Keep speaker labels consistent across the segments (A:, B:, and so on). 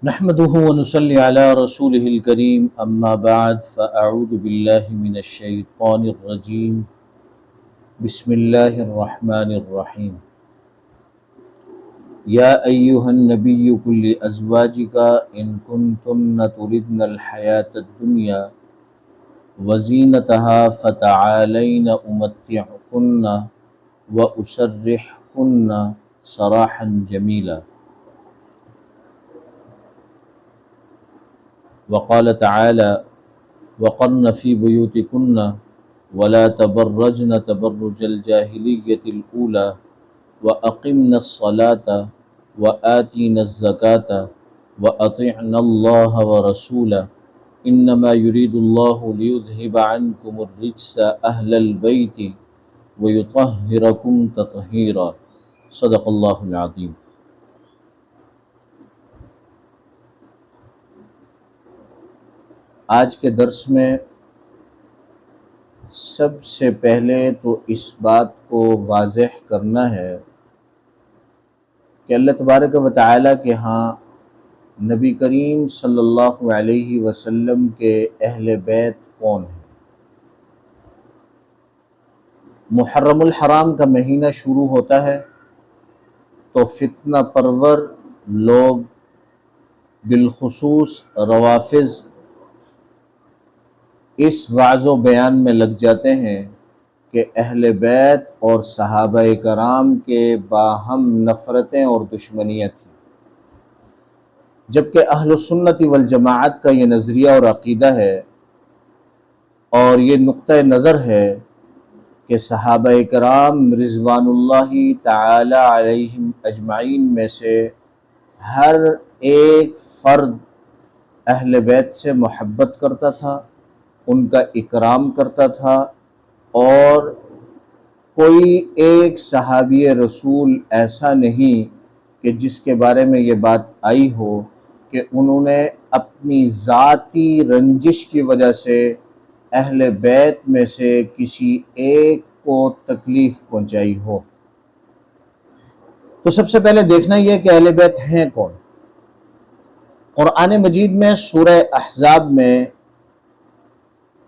A: نحمده ونصلي على رسوله الكريم اما بعد فاعوذ بالله من الشيطان الرجيم بسم الله الرحمن الرحيم يا ايها النبي قل لازواجك ان كنتن تردن الحياة الدنيا وزينتها فتعالين امتعكن واسرحكن سراحا جميلا. وقال تعالى وقرن في بيوتكن ولا تبرجن تبرج الجاهلية الأولى وأقمنا الصلاة وآتينا الزكاة وأطعنا الله ورسوله إنما يريد الله ليذهب عنكم الرجس أهل البيت ويطهركم تطهيرا. صدق اللہ العظیم. آج کے درس میں سب سے پہلے تو اس بات کو واضح کرنا ہے کہ اللہ تبارک و تعالیٰ کے ہاں نبی کریم صلی اللہ علیہ وسلم کے اہل بیت کون ہیں. محرم الحرام کا مہینہ شروع ہوتا ہے تو فتنہ پرور لوگ بالخصوص روافض اس وعظ و بیان میں لگ جاتے ہیں کہ اہل بیت اور صحابہ کرام کے باہم نفرتیں اور دشمنیاں تھیں، جبکہ اہل سنت والجماعت کا یہ نظریہ اور عقیدہ ہے اور یہ نقطہ نظر ہے کہ صحابہ کرام رضوان اللہ تعالی علیہم اجمعین میں سے ہر ایک فرد اہل بیت سے محبت کرتا تھا، ان کا اکرام کرتا تھا، اور کوئی ایک صحابی رسول ایسا نہیں کہ جس کے بارے میں یہ بات آئی ہو کہ انہوں نے اپنی ذاتی رنجش کی وجہ سے اہل بیت میں سے کسی ایک کو تکلیف پہنچائی ہو. تو سب سے پہلے دیکھنا یہ کہ اہل بیت ہیں کون. قرآن مجید میں سورہ احزاب میں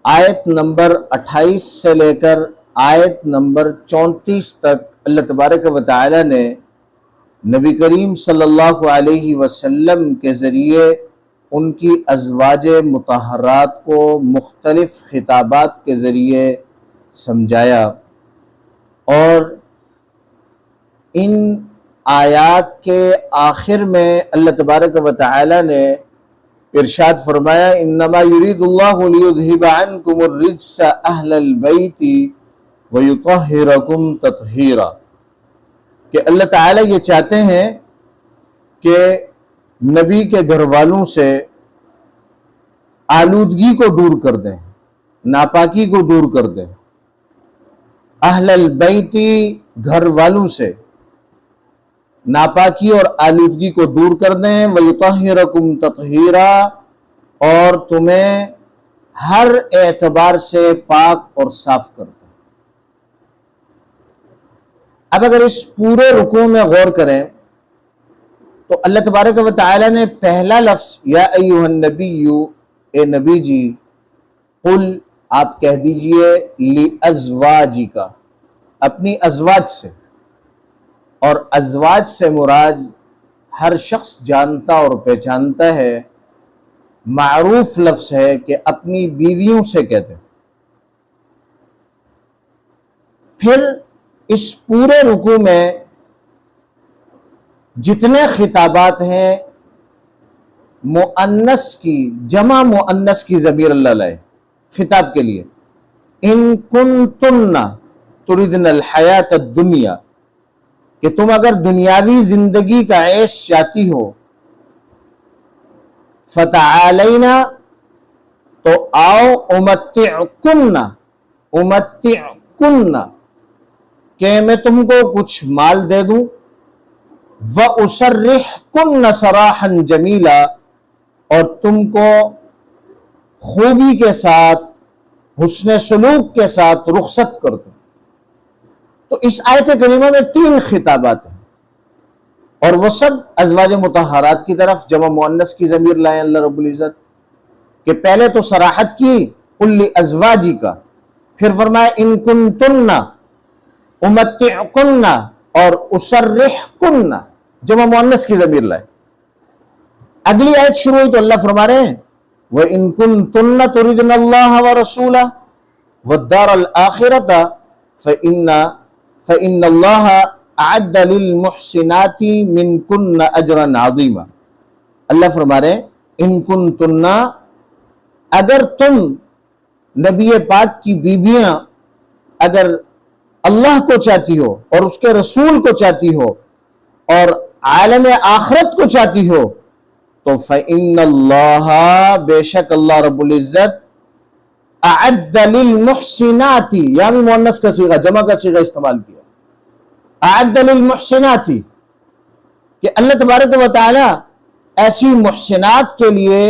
A: آیت نمبر 28 سے لے کر آیت نمبر 34 تک اللہ تبارک و تعالی نے نبی کریم صلی اللہ علیہ وسلم کے ذریعے ان کی ازواج مطہرات کو مختلف خطابات کے ذریعے سمجھایا، اور ان آیات کے آخر میں اللہ تبارک و تعالی نے ارشاد فرمایا انما یرید اللہ لیذہب عنکم الرجس اہل البیت ویطہرکم تطہیرا، کہ اللہ تعالیٰ یہ چاہتے ہیں کہ نبی کے گھر والوں سے آلودگی کو دور کر دیں، ناپاکی کو دور کر دیں. اہل البیت گھر والوں سے ناپاکی اور آلودگی کو دور کر دیں، وَيُطَهِّرَكُمْ تَطْهِيرًا، اور تمہیں ہر اعتبار سے پاک اور صاف کر دیں. اب اگر اس پورے رکوع میں غور کریں تو اللہ تبارک و تعالی نے پہلا لفظ یا ایھا النبی، اے نبی جی، قل آپ کہہ دیجئے، لِأَزْوَاجِکَ اپنی ازواج سے، اور ازواج سے مراد ہر شخص جانتا اور پہچانتا ہے، معروف لفظ ہے کہ اپنی بیویوں سے کہتے ہیں. پھر اس پورے رکوع میں جتنے خطابات ہیں مؤنث کی، جمع مؤنث کی ضمیر اللہ لائے خطاب کے لیے. ان کنتن تردن الحیات الدنیا، کہ تم اگر دنیاوی زندگی کا عیش چاہتی ہو، فتعالینا تو آؤ، امتعکن کہ میں تم کو کچھ مال دے دوں، وَأُسَرِّحْكُنَّ سَرَاحًا جَمِيلًا، اور تم کو خوبی کے ساتھ، حسن سلوک کے ساتھ رخصت کر دوں. تو اس آیت کریمہ میں 3 خطابات ہیں، اور وہ سب ازواج مطہرات کی طرف جمع مؤنث کی ضمیر لائیں اللہ رب العزت کہ پہلے تو صراحت کی قل لازواجی کا، پھر فرمایا ان کنتن امتعکن اور اسرحکن، جمع مؤنث کی ضمیر لائیں۔ اگلی آیت شروع ہوئی تو اللہ فرما رہے ہیں وَإِن كُنتُنَّ تُرِدْنَ اللَّهَ وَرَسُولَهُ وَالدَّارَ الْآخِرَةَ فَإِنَّ اللَّهَ أَعَدَّ لِلْمُحْسِنَاتِ مِنْكُنَّ أَجْرًا عَظِيمًا۔ اللہ فرما رہے ہیں ان کنتن، اگر تم نبی پاک کی بیویاں اگر اللہ کو چاہتی ہو اور اس کے رسول کو چاہتی ہو اور عالم آخرت کو چاہتی ہو تو فَإِنَّ اللَّهَ، بے شک اللہ رب العزت، اعد للمحسنات، یعنی مؤنث کا صیغہ جمع کا صیغہ استعمال کیا، اعد للمحسنات، کہ اللہ تبارک و تعالی ایسی محسنات کے لیے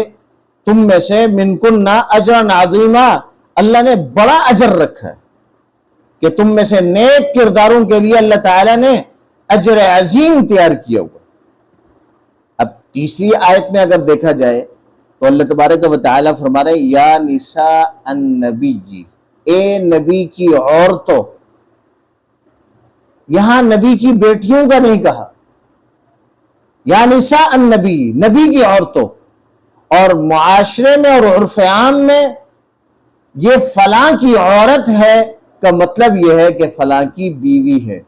A: تم میں سے منکن اجرا عظیما، اللہ نے بڑا اجر رکھا ہے کہ تم میں سے نیک کرداروں کے لیے اللہ تعالی نے اجر عظیم تیار کیا ہوا۔ اب تیسری آیت میں اگر دیکھا جائے تو اللہ تبارک و تعالی فرما رہے ہیں یا نساء النبی، اے نبی کی عورتوں، یہاں نبی کی بیٹیوں کا نہیں کہا، یا نساء النبی، نبی کی عورتوں۔ اور معاشرے میں اور عرف عام میں یہ فلاں کی عورت ہے کا مطلب یہ ہے کہ فلاں کی بیوی ہے۔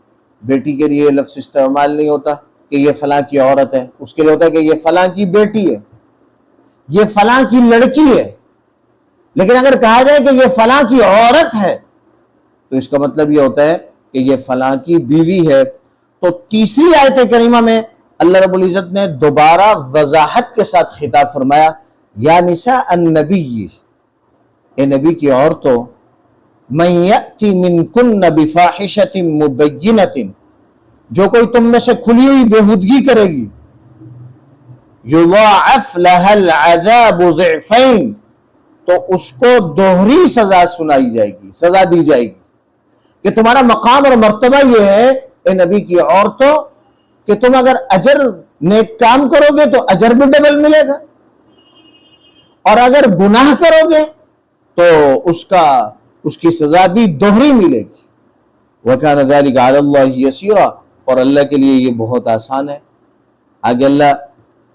A: بیٹی کے لیے لفظ استعمال نہیں ہوتا کہ یہ فلاں کی عورت ہے، اس کے لیے ہوتا ہے کہ یہ فلاں کی بیٹی ہے، یہ فلاں کی لڑکی ہے۔ لیکن اگر کہا جائے کہ یہ فلاں کی عورت ہے تو اس کا مطلب یہ ہوتا ہے کہ یہ فلاں کی بیوی ہے۔ تو تیسری آیت کریمہ میں اللہ رب العزت نے دوبارہ وضاحت کے ساتھ خطاب فرمایا یا نساء النبی، اے نبی کی عورتوں، من یأتی منکن بفاحشۃ مبینۃ، جو کوئی تم میں سے کھلی ہوئی بےہودگی کرے گی، یضاعف لها العذاب ضعفین، تو اس کو دوہری سزا سنائی جائے گی، سزا دی جائے گی۔ کہ تمہارا مقام اور مرتبہ یہ ہے اے نبی کی عورتوں کہ تم اگر اجر نیک کام کرو گے تو اجر بھی ڈبل ملے گا، اور اگر گناہ کرو گے تو اس کی سزا بھی دوہری ملے گی۔ وَكَانَ ذَلِكَ عَلَى اللَّهِ يَسِيرًا، اور اللہ کے لیے یہ بہت آسان ہے۔ آگے اللہ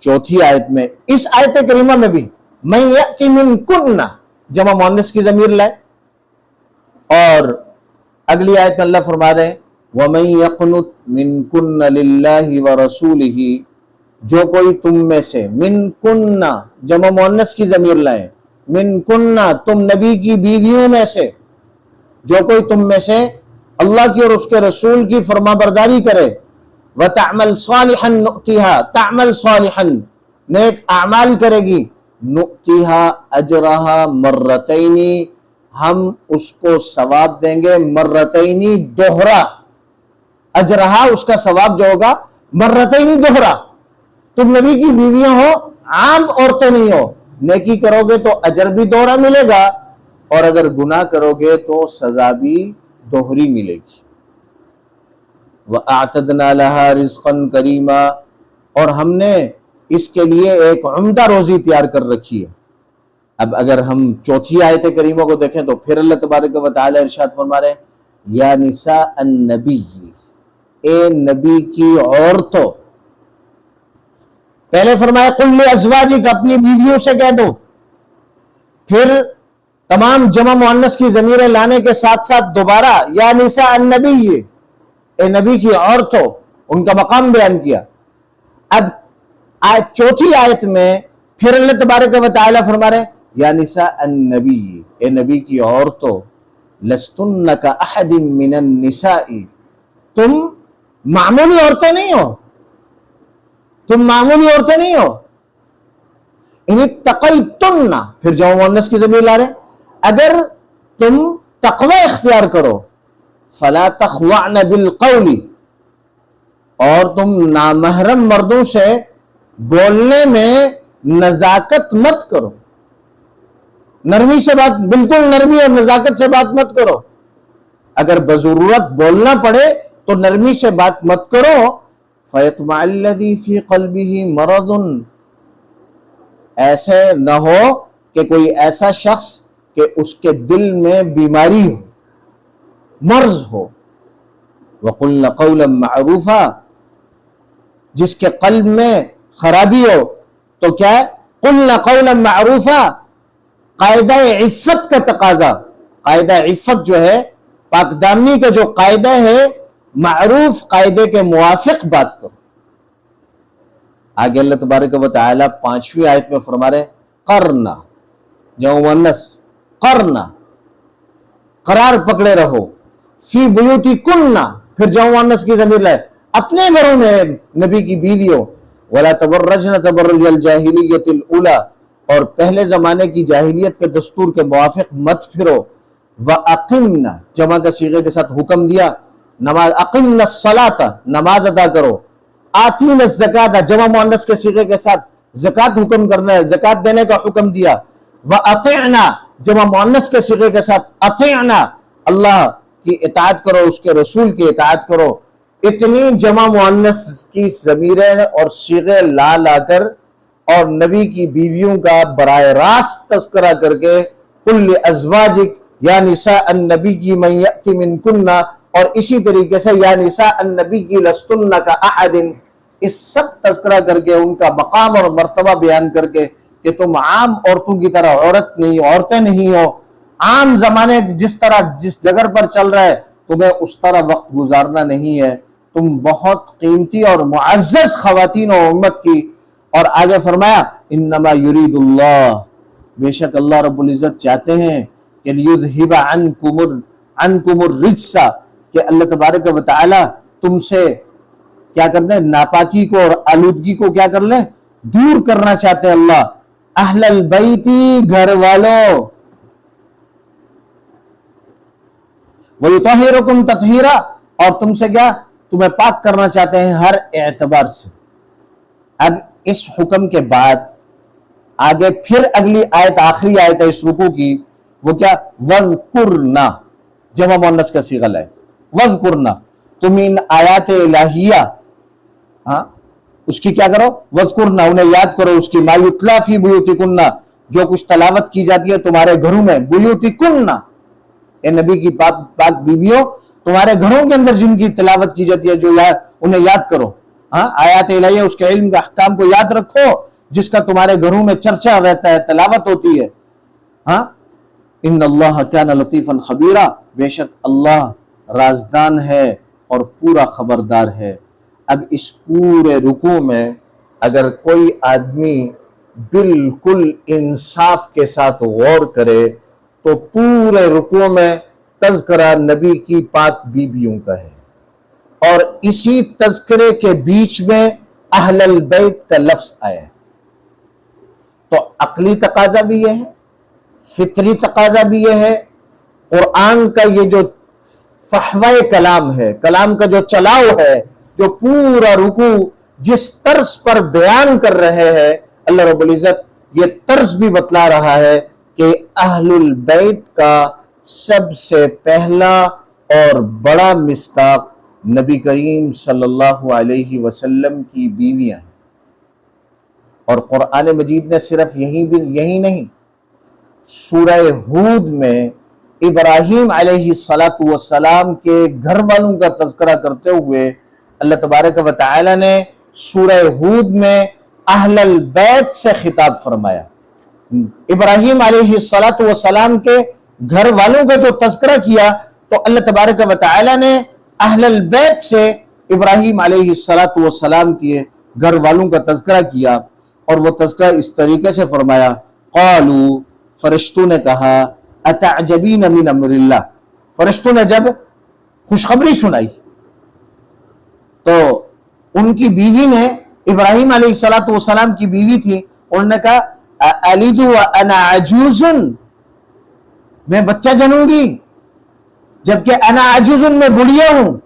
A: چوتھی آیت میں، اس آیت کریمہ میں بھی مَن یأتی منکن جمع مؤنث کی ضمیر لائے، اور اگلی آیت میں اللہ فرما رہے ہیں وَمَن يَقْنُتْ مِنْكُنَّ لِلَّهِ وَرَسُولِهِ، جو کوئی تم میں سے، منکن جمع مؤنث کی ضمیر لائیں، منکن تم نبی کی بیویوں میں سے، جو کوئی تم میں سے اللہ کی اور اس کے رسول کی فرما برداری کرے، وَتَعْمَلْ صَالِحًا نُؤْتِهَا، تعمل صالحا، نیک اعمال کرے گی، نُؤْتِهَا أَجْرَهَا مَرَّتَيْنِ، ہم اس کو ثواب دیں گے مرتینی، دوہرا، اجرہا اس کا ثواب جو ہوگا مرتینی، دوہرا۔ تم نبی کی بیویاں ہو، عام عورتیں نہیں ہو، نیکی کرو گے تو اجر بھی دوہرا ملے گا، اور اگر گناہ کرو گے تو سزا بھی دوہری ملے گی۔ وَأَعْتَدْنَا لَهَا رِزْقًا كَرِيمًا، اور ہم نے اس کے لیے ایک عمدہ روزی تیار کر رکھی ہے۔ اب اگر ہم چوتھی آیت کریمہ کو دیکھیں تو پھر اللہ تبارک و تعالی ارشاد فرما رہے ہیں یا نساء النبی، اے نبی کی عورتوں۔ پہلے فرمایا قل لازواجک، اپنی بیویوں سے کہہ دو، پھر تمام جمع مؤنث کی ضمیریں لانے کے ساتھ ساتھ دوبارہ یا نساء النبی، اے نبی کی عورتوں، ان کا مقام بیان کیا۔ اب چوتھی آیت میں پھر اللہ تبارک و تعالی فرما رہے ہیں یا نساء النبی، اے نبی کی عورتوں، لستن کاحد من النساء، تم معمولی عورتیں نہیں ہو، تم معمولی عورتیں نہیں ہو۔ ان اتقیتن، پھر جمع مؤنث کی ضمیر لا رہے ہیں، اگر تم تقوی اختیار کرو، فلا تخضعن بالقول، اور تم نامحرم مردوں سے بولنے میں نزاکت مت کرو، نرمی سے بات، بالکل نرمی اور نزاکت سے بات مت کرو، اگر بضرورت بولنا پڑے تو نرمی سے بات مت کرو۔ فَيَطْمَعَ الَّذِي فِي قَلْبِهِ مَرَضٌ، ایسے نہ ہو کہ کوئی ایسا شخص کہ اس کے دل میں بیماری ہو، مرض ہو. وَقُلْنَ قَوْلًا مَعْرُوفًا، جس کے قلب میں خرابی ہو تو کیا ہے؟ قُلْنَ قَوْلًا مَعْرُوفًا، قاعدہ عفت کا تقاضا. قاعدہ عفت جو ہے، پاک دامنی کا جو قاعدہ ہے، معروف قاعدے کے موافق بات کرو. آگے اللہ تبارک و تعالی 5ویں آیت میں فرما رہے قرنا، جمع مؤنث قرنا، قرار پکڑے رہو. فی بیوتکن، پھر جمع مؤنث کی ضمیر لائے، اپنے گھروں میں نبی کی بیویوں. ولا تبرجن تبرج الجاہلیت الاولی، اور پہلے زمانے کی جاہلیت کے دستور کے موافق مت پھرو. وَأَقِمْنَ، جمع کا صیغے کے ساتھ حکم دیا، نماز اقمن الصلاۃ، نماز ادا کرو. آتین الزکاۃ، جمع مؤنث کے صیغے کے ساتھ زکات حکم کرنا ہے، زکات دینے کا حکم دیا. وَأَطِعْنَا، جمع مؤنث کے صیغے کے ساتھ اطیعنا، اللہ کی اطاعت کرو، اس کے رسول کی اطاعت کرو. اتنی جمع مؤنث کی ضمیریں اور صیغے لا لا کر اور نبی کی بیویوں کا براہ راست تذکرہ کر کے قُلْ لِأَزْوَاجِكَ یا نساء النبی من یأت منکن، اور اسی طریقے سے یا نساء النبی لستن کأحد، اس سب تذکرہ کر کے ان کا مقام اور مرتبہ بیان کر کے کہ تم عام عورتوں کی طرح عورتیں نہیں ہو. عام زمانے جس طرح جس جگہ پر چل رہا ہے تمہیں اس طرح وقت گزارنا نہیں ہے، تم بہت قیمتی اور معزز خواتین و امت کی. اور آگے فرمایا انما یرید اللہ، بے شک اللہ رب العزت چاہتے ہیں کہ لیذہب عنکم الرجس، کہ اللہ تبارک و تعالی تم سے کیا کرتے ہیں؟ ناپاکی کو اور آلودگی کو کیا کر لیں؟ دور کرنا چاہتے ہیں اللہ. اہل البیتی، گھر والوں. وَيُطَهِّرُكُمْ تَطْهِيرًا، اور تم سے کیا؟ تمہیں پاک کرنا چاہتے ہیں ہر اعتبار سے. اب اس حکم کے بعد آگے پھر اگلی آیت، آخری آیت ہے اس رکوع کی، وہ کیا؟ وَذْكُرْنَا، جمع مؤنث کا صیغہ لائے. وَذْكُرْنَا، تم ان آیات الہیہ، ہاں اس کی کیا کرو؟ وَذْكُرْنَا، انہیں یاد کرو. اس کی مَا يُتْلَى فِي بُيُوتِكُنَّ، جو کچھ تلاوت کی جاتی ہے تمہارے گھروں میں. بُيُوتِكُنَّ، اے نبی کی پاک بیویوں، تمہارے گھروں کے اندر جن کی تلاوت کی جاتی ہے جو انہیں یاد کرو. ہاں آیات الہیہ، اس کے علم کا احکام کو یاد رکھو جس کا تمہارے گھروں میں چرچا رہتا ہے، تلاوت ہوتی ہے. ہاں ان اللہ کان لطیفا خبیرا، بے شک اللہ رازدان ہے اور پورا خبردار ہے. اب اس پورے رکوع میں اگر کوئی آدمی بالکل انصاف کے ساتھ غور کرے تو پورے رکوع میں تذکرہ نبی کی پاک بیویوں کا ہے، اور اسی تذکرے کے بیچ میں اہل البیت کا لفظ آیا ہے. تو عقلی تقاضا بھی یہ ہے، فطری تقاضا بھی یہ ہے. قرآن کا یہ جو فحوہ کلام ہے، کلام کا جو چلاؤ ہے، جو پورا رکوع جس طرز پر بیان کر رہے ہیں، اللہ رب العزت یہ طرز بھی بتلا رہا ہے کہ اہل البیت کا سب سے پہلا اور بڑا مصداق نبی کریم صلی اللہ علیہ وسلم کی بیویاں ہیں. اور قرآن مجید نے صرف یہی نہیں، سورہ ہود میں ابراہیم علیہ السلام کے گھر والوں کا تذکرہ کرتے ہوئے اللہ تبارک و تعالی نے سورہ ہود میں اہل البیت سے خطاب فرمایا. ابراہیم علیہ السلام کے گھر والوں کا جو تذکرہ کیا تو اللہ تبارک و تعالی نے اہل البیت سے ابراہیم علیہ السلام کے گھر والوں کا تذکرہ کیا. اور وہ تذکرہ اس طریقے سے فرمایا، قالوا، فرشتوں نے کہا، اتعجبین من امر اللہ، فرشتوں نے جب خوشخبری سنائی تو ان کی بیوی نے، ابراہیم علیہ السلام کی بیوی تھی، انہوں نے کہا الد وانا عجوز، میں بچہ جنوں گی جبکہ انا عجوز، میں بڑھیا ہوں.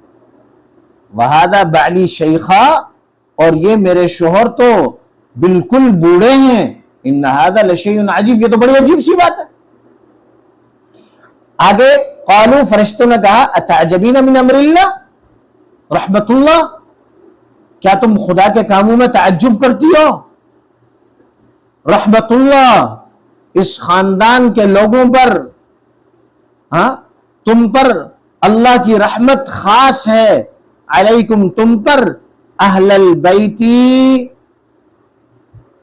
A: وہذا بعلی شیخا، اور یہ میرے شوہر تو بالکل بوڑھے ہیں. ان ھذا لشیء عجیب، یہ تو بڑی عجیب سی بات ہے. آگے قالوا، فرشتوں نے کہا اتعجبین من امر اللہ، رحمت اللہ، کیا تم خدا کے کاموں میں تعجب کرتی ہو؟ رحمت اللہ اس خاندان کے لوگوں پر، ہاں تم پر اللہ کی رحمت خاص ہے، علیکم تم پر، اہل البیتی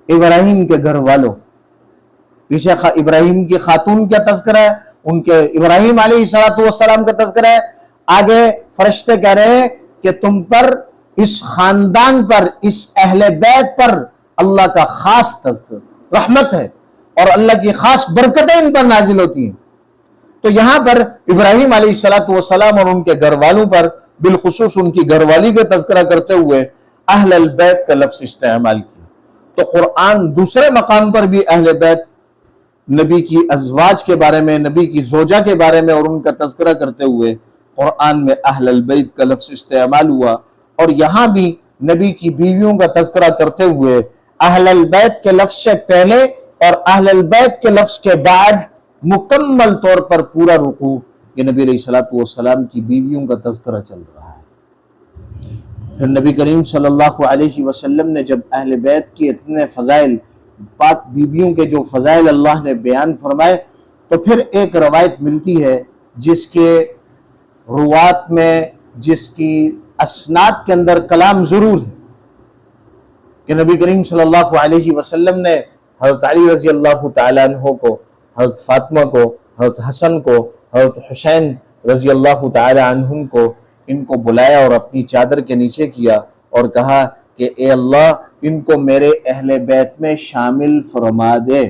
A: ابراہیم کے گھر والوں. پیچھے ابراہیم کی خاتون کا تذکرہ ہے، ان کے ابراہیم علیہ السلام کا تذکرہ ہے. آگے فرشتے کہہ رہے ہیں کہ تم پر، اس خاندان پر، اس اہل بیت پر اللہ کا خاص تذکر رحمت ہے اور اللہ کی خاص برکتیں ان پر نازل ہوتی ہیں. تو یہاں پر ابراہیم علیہ السلام اور ان کے گھر والوں پر، بالخصوص ان کی گھر والی کا تذکرہ کرتے ہوئے اہل البیت کا لفظ استعمال کیا. تو قرآن دوسرے مقام پر بھی اہل بیت، نبی کی ازواج کے بارے میں، نبی کی زوجہ کے بارے میں اور ان کا تذکرہ کرتے ہوئے قرآن میں اہل البیت کا لفظ استعمال ہوا. اور یہاں بھی نبی کی بیویوں کا تذکرہ کرتے ہوئے اہل البیت کے لفظ سے پہلے اور اہل البیت کے لفظ کے بعد مکمل طور پر پورا رکوع یہ نبی علیہ السلام کی بیویوں کا تذکرہ چل رہا ہے. پھر نبی کریم صلی اللہ علیہ وسلم نے جب اہل بیت کی اتنے فضائل، پاک بیویوں کے جو فضائل اللہ نے بیان فرمائے، تو پھر ایک روایت ملتی ہے جس کے روات میں، جس کی اسناد کے اندر کلام ضرور ہے، کہ نبی کریم صلی اللہ علیہ وسلم نے حضرت علی رضی اللہ تعالیٰ عنہ کو، حضرت فاطمہ کو، حضرت حسن کو، حضرت حسین رضی اللہ تعالیٰ عنہم کو، ان کو بلایا اور اپنی چادر کے نیچے کیا اور کہا کہ اے اللہ ان کو میرے اہل بیت میں شامل فرما دے،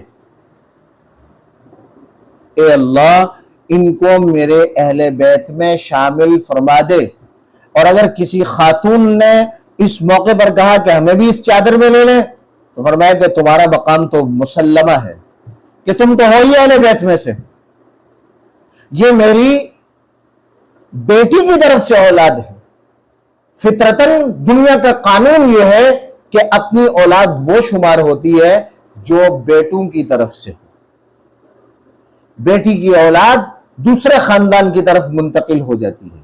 A: اے اللہ ان کو میرے اہل بیت میں شامل فرما دے. اور اگر کسی خاتون نے اس موقع پر کہا کہ ہمیں بھی اس چادر میں لے لیں، تو فرمایا کہ تمہارا مقام تو مسلمہ ہے کہ تم تو ہو ہی اہل بیت میں سے، یہ میری بیٹی کی طرف سے اولاد ہے. فطرتاً دنیا کا قانون یہ ہے کہ اپنی اولاد وہ شمار ہوتی ہے جو بیٹوں کی طرف سے ہو، بیٹی کی اولاد دوسرے خاندان کی طرف منتقل ہو جاتی ہے.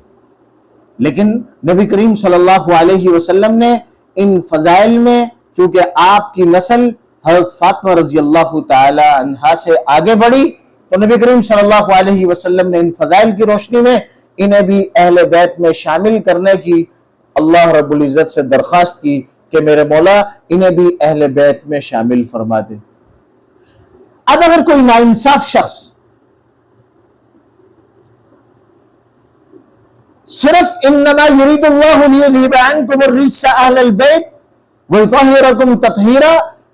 A: لیکن نبی کریم صلی اللہ علیہ وسلم نے ان فضائل میں، چونکہ آپ کی نسل حضرت فاطمہ رضی اللہ تعالی عنہا سے آگے بڑھی، تو نبی کریم صلی اللہ علیہ وسلم نے ان فضائل کی روشنی میں انہیں بھی اہل بیت میں شامل کرنے کی اللہ رب العزت سے درخواست کی کہ میرے مولا انہیں بھی اہل بیت میں شامل فرما دے. اب اگر کوئی ناانصاف شخص صرف انما یرید اللہ لیذہب عنکم الرجس اہل البیت ویطہرکم تطہیرا،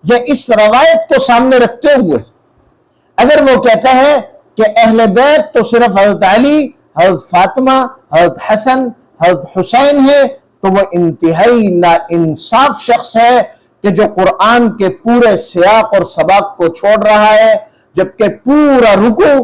A: یہ اس روایت کو سامنے رکھتے ہوئے اگر وہ کہتا ہے کہ اہل بیت تو صرف حضرت علی، حضرت فاطمہ، حضرت حسن، حضرت حسین ہے، تو وہ انتہائی ناانصاف شخص ہے کہ جو قرآن کے پورے سیاق اور سباق کو چھوڑ رہا ہے، جبکہ پورا رکوع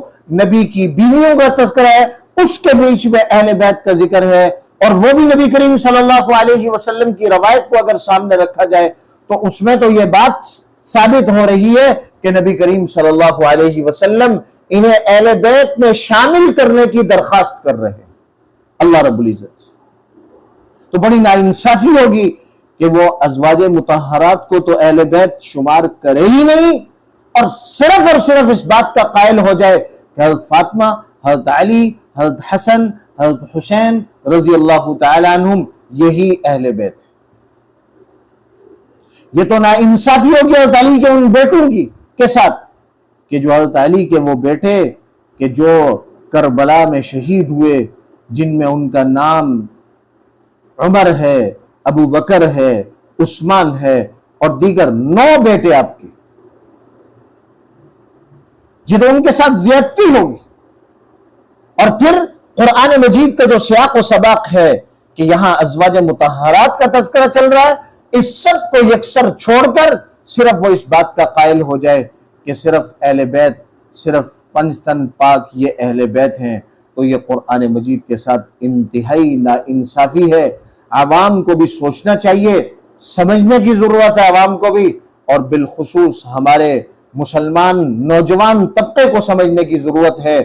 A: نبی کی بیویوں کا تذکرہ ہے، اس کے بیچ میں اہل بیت کا ذکر ہے، اور وہ بھی نبی کریم صلی اللہ علیہ وسلم کی روایت کو اگر سامنے رکھا جائے تو اس میں تو یہ بات ثابت ہو رہی ہے کہ نبی کریم صلی اللہ علیہ وسلم انہیں اہل بیت میں شامل کرنے کی درخواست کر رہے ہیں اللہ رب العزت. تو بڑی ناانصافی ہوگی کہ وہ ازواج مطہرات کو تو اہل بیت شمار کرے ہی نہیں، اور صرف اس بات کا قائل ہو جائے کہ حضرت فاطمہ، حضرت علی، حضرت حسن، حضرت حسین رضی اللہ تعالی عنہم یہی اہل بیت. یہ تو ناانصافی ہوگی حضرت علی کے ان بیٹوں کی کے ساتھ، کہ جو حضرت علی کے وہ بیٹے کہ جو کربلا میں شہید ہوئے، جن میں ان کا نام عمر ہے، ابو بکر ہے، عثمان ہے اور دیگر 9 بیٹے آپ کے، یہ تو ان کے ساتھ زیادتی ہوگی. اور پھر قرآن مجید کا جو سیاق و سباق ہے کہ یہاں ازواج مطہرات کا تذکرہ چل رہا ہے، اس سب کو یکسر چھوڑ کر صرف وہ اس بات کا قائل ہو جائے کہ صرف اہل بیت، صرف پنج تن پاک یہ اہل بیت ہیں، تو یہ قرآن مجید کے ساتھ انتہائی ناانصافی ہے. عوام کو بھی سوچنا چاہیے، سمجھنے کی ضرورت ہے عوام کو بھی، اور بالخصوص ہمارے مسلمان نوجوان طبقے کو سمجھنے کی ضرورت ہے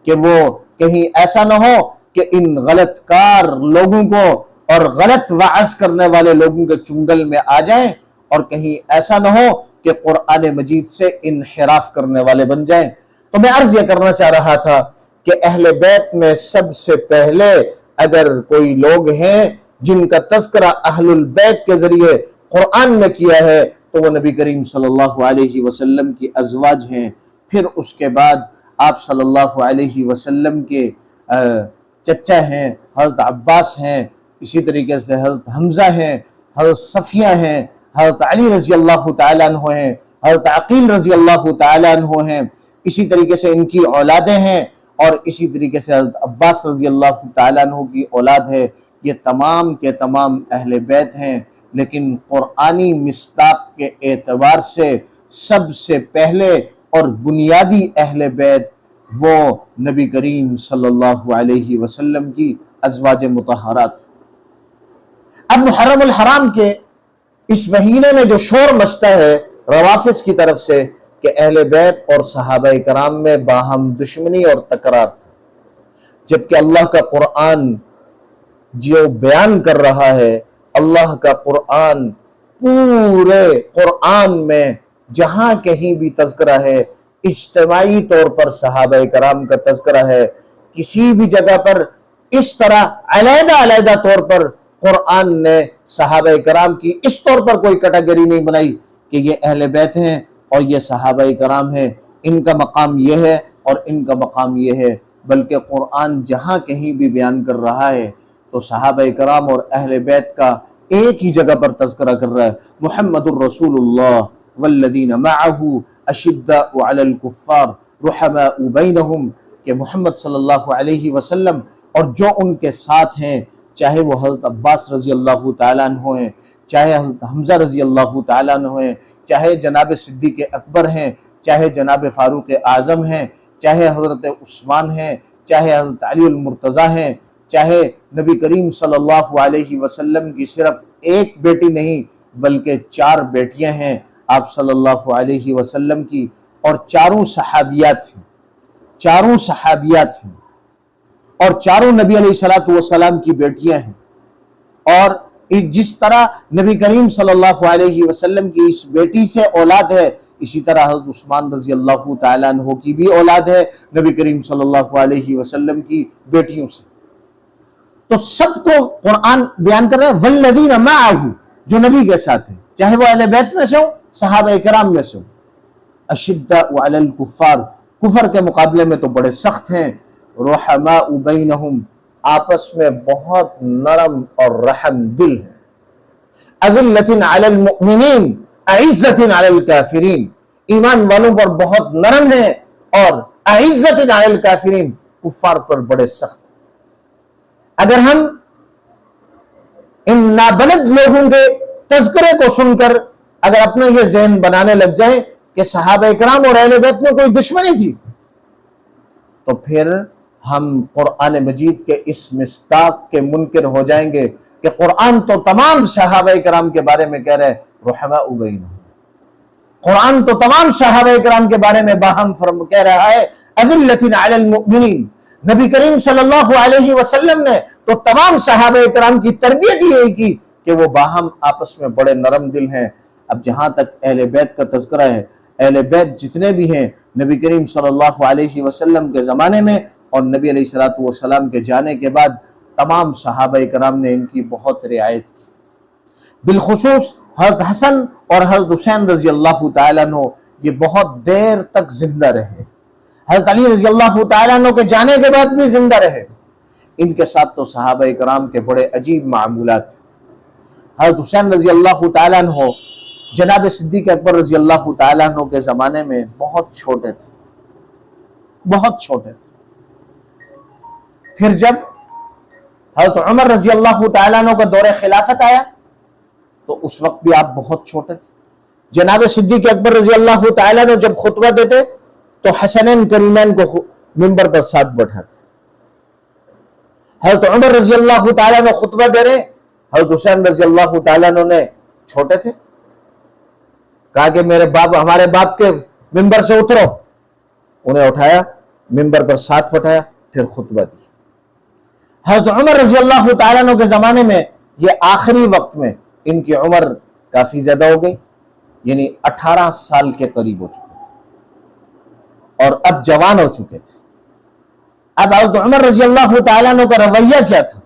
A: کہ وہ کہیں ایسا نہ ہو کہ ان غلط کار لوگوں کو اور غلط وعظ کرنے والے لوگوں کے چنگل میں آ جائیں اور کہیں ایسا نہ ہو کہ قرآن مجید سے انحراف کرنے والے بن جائیں۔ تو میں عرض یہ کرنا چاہ رہا تھا کہ اہل بیت میں سب سے پہلے اگر کوئی لوگ ہیں جن کا تذکرہ اہل البیت کے ذریعے قرآن میں کیا ہے تو وہ نبی کریم صلی اللہ علیہ وسلم کی ازواج ہیں، پھر اس کے بعد آپ صلی اللہ علیہ وسلم کے چچا ہیں حضرت عباس ہیں، اسی طریقے سے حضرت حمزہ ہیں، حضرت صفیہ ہیں، حضرت علی رضی اللہ تعالیٰ عنہ ہیں، حضرت عقیل رضی اللہ تعالیٰ عنہ ہیں، اسی طریقے سے ان کی اولادیں ہیں، اور اسی طریقے سے حضرت عباس رضی اللہ تعالیٰ عنہ کی اولاد ہے۔ یہ تمام کے تمام اہل بیت ہیں، لیکن قرآنی مصداق کے اعتبار سے سب سے پہلے اور بنیادی اہل بیت وہ نبی کریم صلی اللہ علیہ وسلم کی ازواج مطہرات۔ اب محرم الحرام کے اس مہینے میں جو شور مچتا ہے روافض کی طرف سے کہ اہل بیت اور صحابہ کرام میں باہم دشمنی اور تکرار تھا، جبکہ اللہ کا قرآن جو بیان کر رہا ہے، اللہ کا قرآن پورے قرآن میں جہاں کہیں بھی تذکرہ ہے اجتماعی طور پر صحابہ کرام کا تذکرہ ہے، کسی بھی جگہ پر اس طرح علیحدہ علیحدہ طور پر قرآن نے صحابہ کرام کی اس طور پر کوئی کیٹیگری نہیں بنائی کہ یہ اہل بیت ہیں اور یہ صحابہ کرام ہیں، ان کا مقام یہ ہے اور ان کا مقام یہ ہے، بلکہ قرآن جہاں کہیں بھی بیان کر رہا ہے تو صحابہ کرام اور اہل بیت کا ایک ہی جگہ پر تذکرہ کر رہا ہے۔ محمد الرسول اللہ والذین معہ اشداء علی الکفار رحماء بینہم، کہ محمد صلی اللہ علیہ وسلم اور جو ان کے ساتھ ہیں، چاہے وہ حضرت عباس رضی اللہ تعالیٰ عنہ ہیں، چاہے حضرت حمزہ رضی اللہ تعالیٰ عنہ ہیں، چاہے جناب صدیق اکبر ہیں، چاہے جناب فاروق اعظم ہیں، چاہے حضرت عثمان ہیں، چاہے حضرت علی المرتضیٰ ہیں، چاہے نبی کریم صلی اللہ علیہ وسلم کی صرف ایک بیٹی نہیں بلکہ 4 بیٹیاں ہیں آپ صلی اللہ علیہ وسلم کی، اور چاروں صحابیات ہیں، چاروں صحابیات ہیں، اور چاروں نبی علیہ السلام کی بیٹیاں ہیں، اور جس طرح نبی کریم صلی اللہ علیہ وسلم کی اس بیٹی سے اولاد ہے، اسی طرح حضرت عثمان رضی اللہ تعالیٰ عنہ کی بھی اولاد ہے نبی کریم صلی اللہ علیہ وسلم کی بیٹیوں سے۔ تو سب کو قرآن بیان کر رہا ہے والذین معہ، جو نبی کے ساتھ ہیں، چاہے وہ اہل بیت میں سے ہو، صحابہ کرام میں سے ہو، اشداء علی الکفار، کفر کے مقابلے میں تو بڑے سخت ہیں، رحماء بینہم، آپس میں بہت نرم اور رحم دل ہیں، اذلۃ علی المؤمنین اعزۃ علی الکافرین، ایمان والوں پر بہت نرم ہیں، اور اعزۃ علی الکافرین، کفار پر بڑے سخت۔ اگر ہم ان نابلد لوگوں کے تذکرے کو سن کر اگر اپنا یہ ذہن بنانے لگ جائیں کہ صحابہ کرام اور اہل بیت میں کوئی دشمنی تھی، تو پھر ہم قرآن مجید کے اس مصداق کے منکر ہو جائیں گے کہ قرآن تو تمام صحابہ کرام کے بارے میں کہہ رہے ہیں رحماء بینہم، قرآن تو تمام صحابہ کرام کے بارے میں باہم کہہ رہا ہے اذلۃ علی المؤمنین۔ نبی کریم صلی اللہ علیہ وسلم نے تو تمام صحابہ کرام کی تربیت یہی کی کہ وہ باہم آپس میں بڑے نرم دل ہیں۔ اب جہاں تک اہل بیت کا تذکرہ ہے، اہل بیت جتنے بھی ہیں نبی کریم صلی اللہ علیہ وسلم کے زمانے میں اور نبی علیہ السلام کے جانے کے بعد تمام صحابہ کرام نے ان کی بہت رعایت کی، بالخصوص حضرت حسن اور حضرت حسین رضی اللہ تعالیٰ عنہ یہ بہت دیر تک زندہ رہے، حضرت علی رضی اللہ تعالیٰ عنہ کے جانے کے بعد بھی زندہ رہے۔ ان کے ساتھ تو صحابہ کرام کے بڑے عجیب معمولات۔ حضرت حسین رضی اللہ تعالیٰ عنہ جناب صدیق اکبر رضی اللہ تعالیٰ عنہ کے زمانے میں بہت چھوٹے تھے، بہت چھوٹے تھے۔ پھر جب حضرت عمر رضی اللہ تعالیٰ عنہ کا دور خلافت آیا تو اس وقت بھی آپ بہت چھوٹے تھے۔ جناب صدیق اکبر رضی اللہ تعالیٰ عنہ جب خطبہ دیتے تو حسنین کریمین کو منبر پر ساتھ بٹھاتے۔ حضرت عمر رضی اللہ تعالیٰ عنہ خطبہ دے رہے، حضرت حسین رضی اللہ تعالیٰ عنہ نے چھوٹے تھے، کہا کہ میرے باپ، ہمارے باپ کے منبر سے اترو، انہیں اٹھایا، منبر پر ساتھ بٹھایا، پھر خطبہ دی۔ حضرت عمر رضی اللہ تعالیٰ عنہ کے زمانے میں یہ آخری وقت میں ان کی عمر کافی زیادہ ہو گئی، یعنی 18 سال کے قریب ہو چکے تھے اور اب جوان ہو چکے تھے۔ اب حضرت عمر رضی اللہ تعالیٰ عنہ کا رویہ کیا تھا؟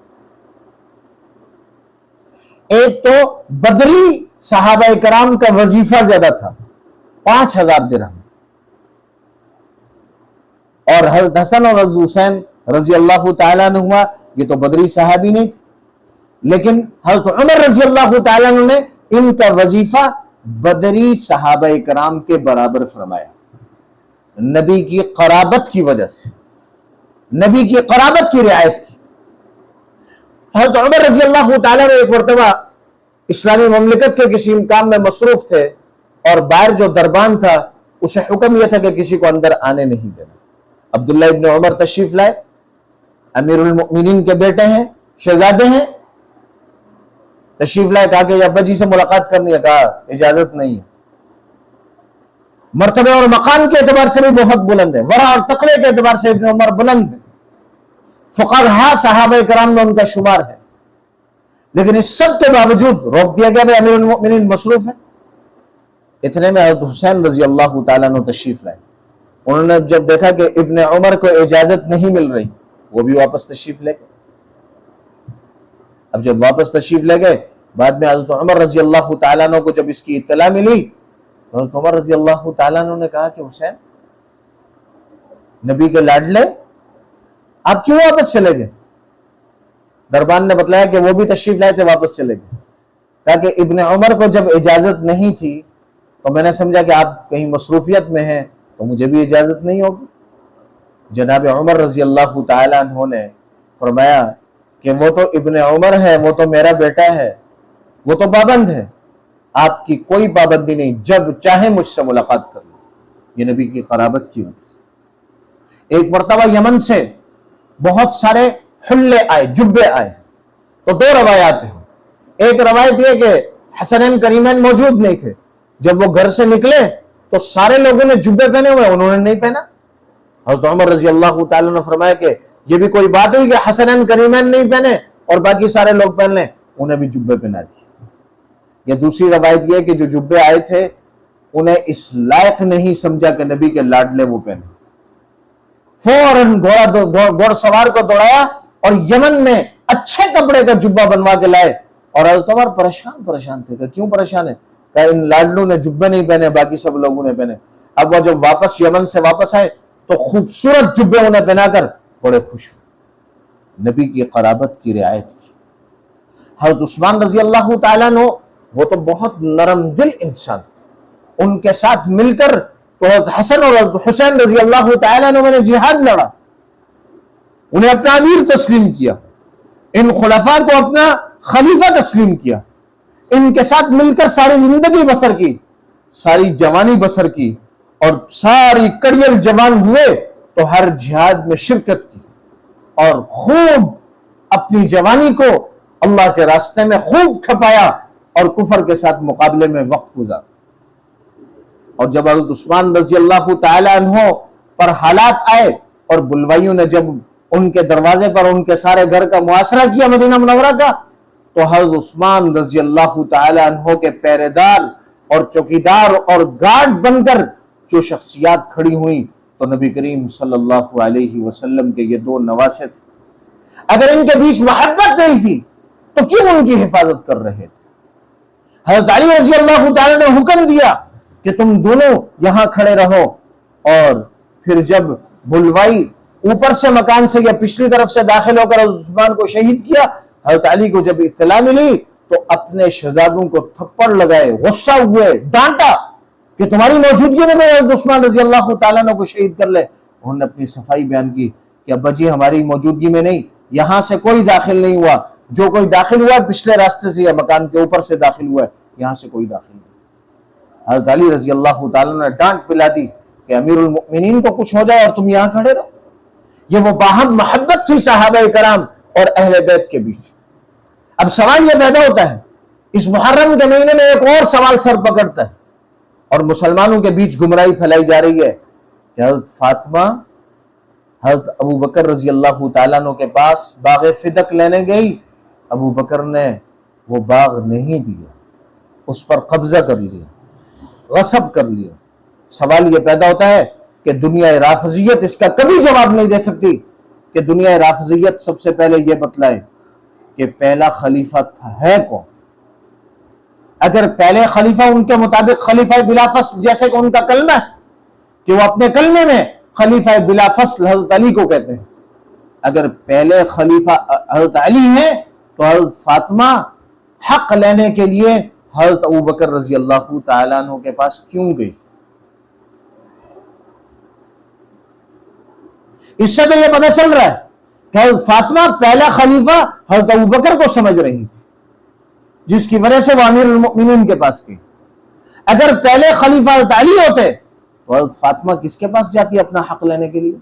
A: ایک تو بدری صحابہ کرام کا وظیفہ زیادہ تھا، 5000 درہم، اور حضرت حسن اور حضرت حسین رضی اللہ تعالیٰ عنہما یہ تو بدری صحابی نہیں تھے، لیکن حضرت عمر رضی اللہ تعالیٰ عنہ نے ان کا وظیفہ بدری صحابہ کرام کے برابر فرمایا، نبی کی قرابت کی وجہ سے، نبی کی قرابت کی رعایت کی۔ حضرت عمر رضی اللہ تعالیٰ نے ایک مرتبہ اسلامی مملکت کے کسی کام میں مصروف تھے اور باہر جو دربان تھا اسے حکم یہ تھا کہ کسی کو اندر آنے نہیں دینا۔ عبداللہ ابن عمر تشریف لائے، امیر المؤمنین کے بیٹے ہیں، شہزادے ہیں، تشریف لائے، کہا کہ ابا جی سے ملاقات کرنی ہے، کہا اجازت نہیں ہے۔ مرتبے اور مقام کے اعتبار سے بھی بہت بلند ہے، ورع اور تقوی کے اعتبار سے ابن عمر بلند ہے، فقہاء صحابہ کرام میں ان کا شمار ہے، لیکن اس سب کے باوجود روک دیا گیا، امیر المؤمنین مصروف ہے۔ اتنے میں حضرت حسین رضی اللہ تعالیٰ عنہ تشریف لائے، انہوں نے جب دیکھا کہ ابن عمر کو اجازت نہیں مل رہی، وہ بھی واپس تشریف لے گئے۔ اب جب واپس تشریف لے گئے، بعد میں حضرت عمر رضی اللہ تعالیٰ عنہ کو جب اس کی اطلاع ملی تو حضرت عمر رضی اللہ تعالیٰ عنہ نے کہا کہ حسین، نبی کے لاڈلے، آپ کیوں واپس چلے گئے؟ دربان نے بتلایا کہ وہ بھی تشریف لائے تھے، واپس چلے گئے۔ کہا کہ ابن عمر کو جب اجازت نہیں تھی تو میں نے سمجھا کہ آپ کہیں مصروفیت میں ہیں تو مجھے بھی اجازت نہیں ہوگی۔ جناب عمر رضی اللہ تعالیٰ عنہ نے فرمایا کہ وہ تو ابن عمر ہے، وہ تو میرا بیٹا ہے، وہ تو پابند ہے، آپ کی کوئی پابندی نہیں، جب چاہے مجھ سے ملاقات کر لیں۔ یہ نبی کی قرابت کی وجہ سے۔ ایک مرتبہ یمن سے بہت سارے حلے آئے، جبے آئے، تو دو روایات ہیں۔ ایک روایت یہ کہ حسنین کریمین موجود نہیں تھے، جب وہ گھر سے نکلے تو سارے لوگوں نے جبے پہنے ہوئے، انہوں نے نہیں پہنا۔ حضرت عمر رضی اللہ تعالیٰ نے فرمایا کہ یہ بھی کوئی بات ہوئی کہ حسنین کریمین نہیں پہنے اور باقی سارے لوگ پہن لیں، انہیں بھی جبے پہنا دی۔ یہ دوسری روایت یہ کہ جو جبے آئے تھے انہیں اس لائق نہیں سمجھا کہ نبی کے لاڈلے وہ پہنے، فوراً گھوڑ سوار کو دوڑایا اور یمن میں اچھے کپڑے کا جبہ بنوا کے لائے، اور حضرت عمر پریشان تھے کہ کیوں پریشان ہے؟ کہ ان لاڈلوں نے جبے نہیں پہنے، باقی سب لوگوں نے پہنے۔ اب وہ جب واپس یمن سے واپس آئے تو خوبصورت جبے انہیں پہنا کر بڑے خوش ہوئے، نبی کی قرابت کی رعایت کی۔ حضرت عثمان رضی اللہ تعالیٰ عنہ وہ تو بہت نرم دل انسان تھے، ان کے ساتھ مل کر تو حضرت حسن اور حضرت حسین رضی اللہ تعالیٰ عنہ نے جہاد لڑا، انہیں اپنا امیر تسلیم کیا، ان خلفاء کو اپنا خلیفہ تسلیم کیا، ان کے ساتھ مل کر ساری زندگی بسر کی، ساری جوانی بسر کی، اور ساری کڑیل جوان ہوئے تو ہر جہاد میں شرکت کی، اور خوب اپنی جوانی کو اللہ کے راستے میں خوب کھپایا اور کفر کے ساتھ مقابلے میں وقت گزارا۔ اور جب حضرت عثمان رضی اللہ تعالی عنہ پر حالات آئے اور بلوائیوں نے جب ان کے دروازے پر ان کے سارے گھر کا محاصرہ کیا مدینہ منورہ کا، تو حضرت عثمان رضی اللہ تعالی عنہ کے پہرے دار اور چوکیدار اور گارڈ بن کر جو شخصیات کھڑی ہوئیں تو نبی کریم صلی اللہ علیہ وسلم کے یہ دو نواسے تھے۔ اگر ان کے بیچ محبت نہیں تھی تو کیوں ان کی حفاظت کر رہے تھے؟ حضرت علی رضی اللہ تعالی نے حکم دیا کہ تم دونوں یہاں کھڑے رہو، اور پھر جب بلوائی اوپر سے مکان سے یا پچھلی طرف سے داخل ہو کر حضرت عثمان کو شہید کیا، حضرت علی کو جب اطلاع ملی تو اپنے شہزادوں کو تھپڑ لگائے، غصہ ہوئے، ڈانٹا کہ تمہاری موجودگی میں حضرت عثمان رضی اللہ تعالیٰ عنہ کو شہید کر لے۔ انہوں نے اپنی صفائی بیان کی کہ ابا جی ہماری موجودگی میں نہیں، یہاں سے کوئی داخل نہیں ہوا، جو کوئی داخل ہوا پچھلے راستے سے یا مکان کے اوپر سے داخل ہوا ہے، یہاں سے کوئی داخل نہیں۔ حضرت علی رضی اللہ تعالیٰ نے ڈانٹ پلا دی کہ امیر المؤمنین کو کچھ ہو جائے اور تم یہاں کھڑے رہو۔ یہ وہ باہم محبت تھی صحابہ کرام اور اہل بیت کے بیچ۔ اب سوال یہ پیدا ہوتا ہے، اس محرم کے مہینے میں ایک اور سوال سر پکڑتا ہے اور مسلمانوں کے بیچ گمراہی پھیلائی جا رہی ہے کہ حضرت فاطمہ حضرت ابو بکر رضی اللہ تعالیٰ عنہ کے پاس باغ فدق لینے گئی، ابو بکر نے وہ باغ نہیں دیا، اس پر قبضہ کر لیا، غصب کر لیا۔ سوال یہ پیدا ہوتا ہے کہ دنیا رافضیت اس کا کبھی جواب نہیں دے سکتی کہ دنیا رافضیت سب سے پہلے یہ بتلائے کہ پہلا خلیفہ ہے کون۔ اگر پہلے خلیفہ ان کے مطابق خلیفہ بلا فصل، جیسے کہ ان کا کلمہ ہے کہ وہ اپنے کلمے میں خلیفہ بلا فصل حضرت علی کو کہتے ہیں، اگر پہلے خلیفہ حضرت علی ہیں تو حضرت فاطمہ حق لینے کے لیے حضرت ابوبکر رضی اللہ تعالیٰ عنہ کے پاس کیوں گئی؟ اس سے تو یہ پتہ چل رہا ہے کہ حضرت فاطمہ پہلا خلیفہ حضرت ابوبکر کو سمجھ رہی تھی، جس کی وجہ سے وہ امیر المؤمنین کے پاس گئی۔ اگر پہلے خلیفہ حضرت علی ہوتے تو حضرت فاطمہ کس کے پاس جاتی اپنا حق لینے کے لیے؟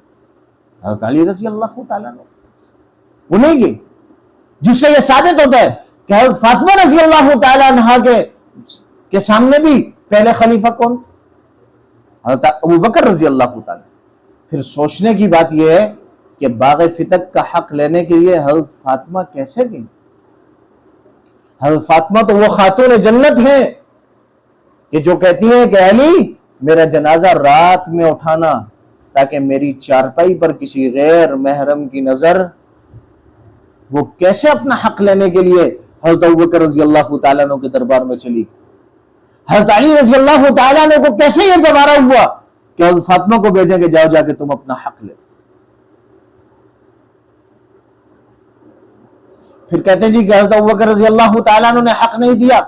A: حضرت علی رضی اللہ تعالیٰ عنہ وہ نہیں گئی، جس سے یہ ثابت ہوتا ہے کہ حضرت فاطمہ رضی اللہ تعالیٰ عنہ کے سامنے بھی پہلے خلیفہ کون؟ حضرت ابوبکر رضی اللہ تعالیٰ۔ پھر سوچنے کی بات یہ ہے کہ باغ فتق کا حق لینے کے لیے حضرت فاطمہ کیسے گئی؟ حضرت فاطمہ تو وہ خاتون جنت ہیں کہ جو کہتی ہیں کہ علی میرا جنازہ رات میں اٹھانا تاکہ میری چارپائی پر کسی غیر محرم کی نظر۔ وہ کیسے اپنا حق لینے کے لیے حضرت ابوبکر رضی اللہ تعالیٰ عنہ کے دربار میں چلی؟ حضرت علی رضی اللہ تعالیٰ عنہ کو کیسے یہ گوارا ہوا کہ حضرت فاطمہ کو بھیجیں کہ جاؤ جا کے تم اپنا حق لے؟ پھر کہتے ہیں جی کہ حضرت ابوبکر رضی اللہ تعالیٰ عنہ نے حق نہیں دیا۔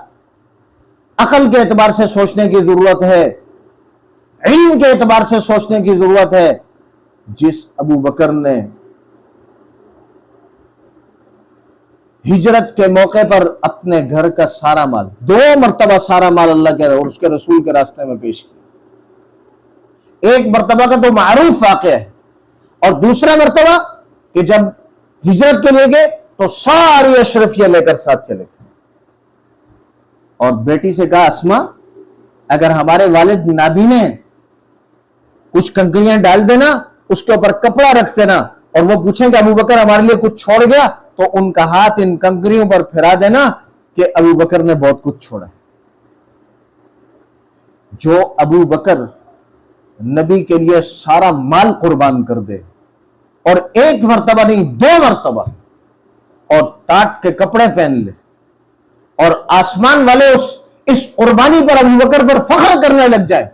A: عقل کے اعتبار سے سوچنے کی ضرورت ہے، علم کے اعتبار سے سوچنے کی ضرورت ہے۔ جس ابوبکر نے ہجرت کے موقع پر اپنے گھر کا سارا مال، 2 مرتبہ سارا مال اللہ کے اور اس کے رسول کے راستے میں پیش کیا، ایک مرتبہ کا تو معروف واقعہ ہے، اور دوسرا مرتبہ کہ جب ہجرت کے لیے گئے تو ساری اشرفیہ لے کر ساتھ چلے گئے، اور بیٹی سے کہا اسما اگر ہمارے والد نابینے ہیں کچھ کنکریاں ڈال دینا، اس کے اوپر کپڑا رکھ دینا، اور وہ پوچھیں کہ ابوبکر ہمارے لیے کچھ چھوڑ گیا تو ان کا ہاتھ ان کنکریوں پر پھیرا دینا کہ ابوبکر نے بہت کچھ چھوڑا۔ جو ابوبکر نبی کے لیے سارا مال قربان کر دے، اور ایک مرتبہ نہیں 2 مرتبہ، اور ٹاٹ کے کپڑے پہن لے، اور آسمان والے اس قربانی پر ابوبکر پر فخر کرنے لگ جائے،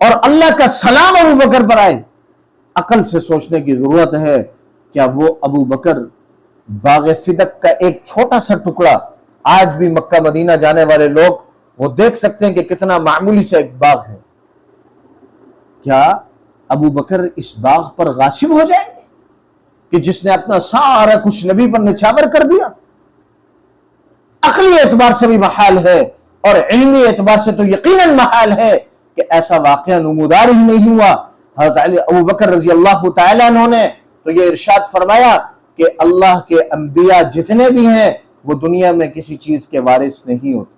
A: اور اللہ کا سلام ابوبکر پر آئے، عقل سے سوچنے کی ضرورت ہے کیا وہ ابوبکر باغ فتق کا ایک چھوٹا سا ٹکڑا، آج بھی مکہ مدینہ جانے والے لوگ وہ دیکھ سکتے ہیں کہ کتنا معمولی سا ایک باغ ہے، کیا ابوبکر اس باغ پر غاصب ہو جائیں گے کہ جس نے اپنا سارا کچھ نبی پر نچھاور کر دیا؟ عقلی اعتبار سے بھی محال ہے، اور علمی اعتبار سے تو یقیناً محال ہے کہ ایسا واقعہ نمودار ہی نہیں ہوا۔ حضرت ابوبکر رضی اللہ تعالیٰ عنہ نے تو یہ ارشاد فرمایا کہ اللہ کے انبیاء جتنے بھی ہیں وہ دنیا میں کسی چیز کے وارث نہیں ہوتے،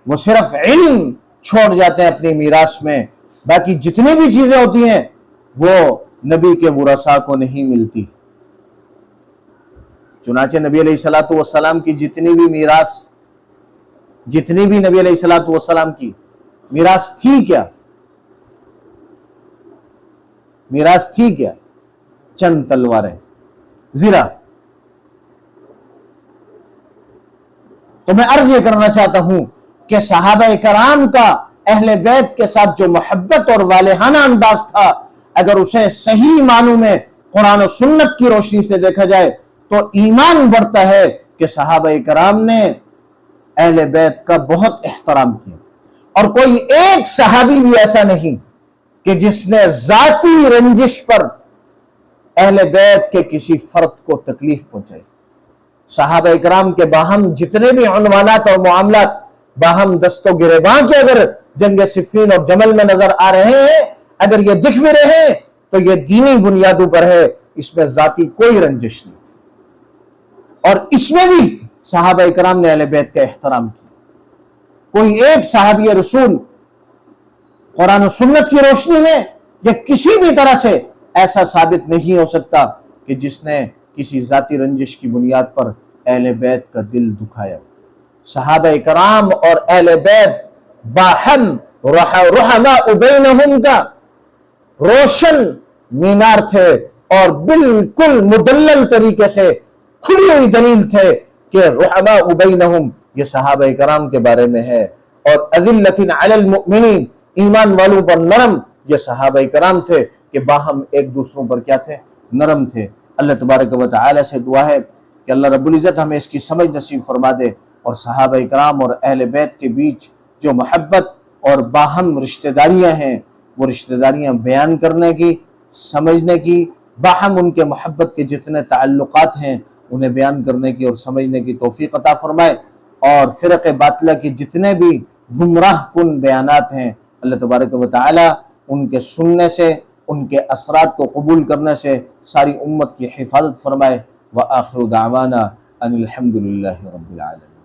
A: وہ صرف علم چھوڑ جاتے ہیں اپنی میراث میں، باقی جتنی بھی چیزیں ہوتی ہیں وہ نبی کے ورثاء کو نہیں ملتی۔ چنانچہ نبی علیہ الصلوۃ والسلام کی جتنی بھی نبی علیہ الصلوۃ والسلام کی میراث تھی کیا؟ میراث تھی کیا؟ چند تلواریں، زرہ۔ تو میں عرض یہ کرنا چاہتا ہوں کہ صحابہ کرام کا اہل بیت کے ساتھ جو محبت اور والہانہ انداز تھا، اگر اسے صحیح معنوں میں قرآن و سنت کی روشنی سے دیکھا جائے تو ایمان بڑھتا ہے کہ صحابہ کرام نے اہل بیت کا بہت احترام کیا، اور کوئی ایک صحابی بھی ایسا نہیں کہ جس نے ذاتی رنجش پر اہل بیت کے کسی فرد کو تکلیف پہنچائی۔ صحابہ اکرام کے باہم جتنے بھی عنوانات اور معاملات باہم دست و گریباں کے اگر جنگ صفین اور جمل میں نظر آ رہے ہیں، اگر یہ دکھ بھی رہے ہیں تو یہ دینی بنیادوں پر ہے، اس میں ذاتی کوئی رنجش نہیں، اور اس میں بھی صحابہ اکرام نے اہل بیت کا احترام کیا۔ کوئی ایک صحابی رسول قرآن و سنت کی روشنی میں یا کسی بھی طرح سے ایسا ثابت نہیں ہو سکتا کہ جس نے کسی ذاتی رنجش کی بنیاد پر اہل بیت کا دل دکھایا۔ صحابہ کرام اور اہل بیت باہم رحماء بینہم کا روشن مینار تھے اور بالکل مدلل طریقے سے کھلی ہوئی دلیل تھے کہ رحماء بینہم یہ صحابہ کرام کے بارے میں ہے، اور اذلۃ علی المؤمنین ایمان والوں پر نرم یہ صحابہ کرام تھے کہ باہم ایک دوسروں پر کیا تھے؟ نرم تھے۔ اللہ تبارک و تعالی سے دعا ہے کہ اللہ رب العزت ہمیں اس کی سمجھ نصیب فرما دے، اور صحابہ کرام اور اہل بیت کے بیچ جو محبت اور باہم رشتہ داریاں ہیں وہ رشتہ داریاں بیان کرنے کی، سمجھنے کی، باہم ان کے محبت کے جتنے تعلقات ہیں انہیں بیان کرنے کی اور سمجھنے کی توفیق عطا فرمائے، اور فرق باطلہ کی جتنے بھی گمراہ کن بیانات ہیں اللہ تبارک و تعالی ان کے سننے سے، ان کے اثرات کو قبول کرنے سے ساری امت کی حفاظت فرمائے۔ وآخر دعوانا ان الحمد للہ رب العالمین۔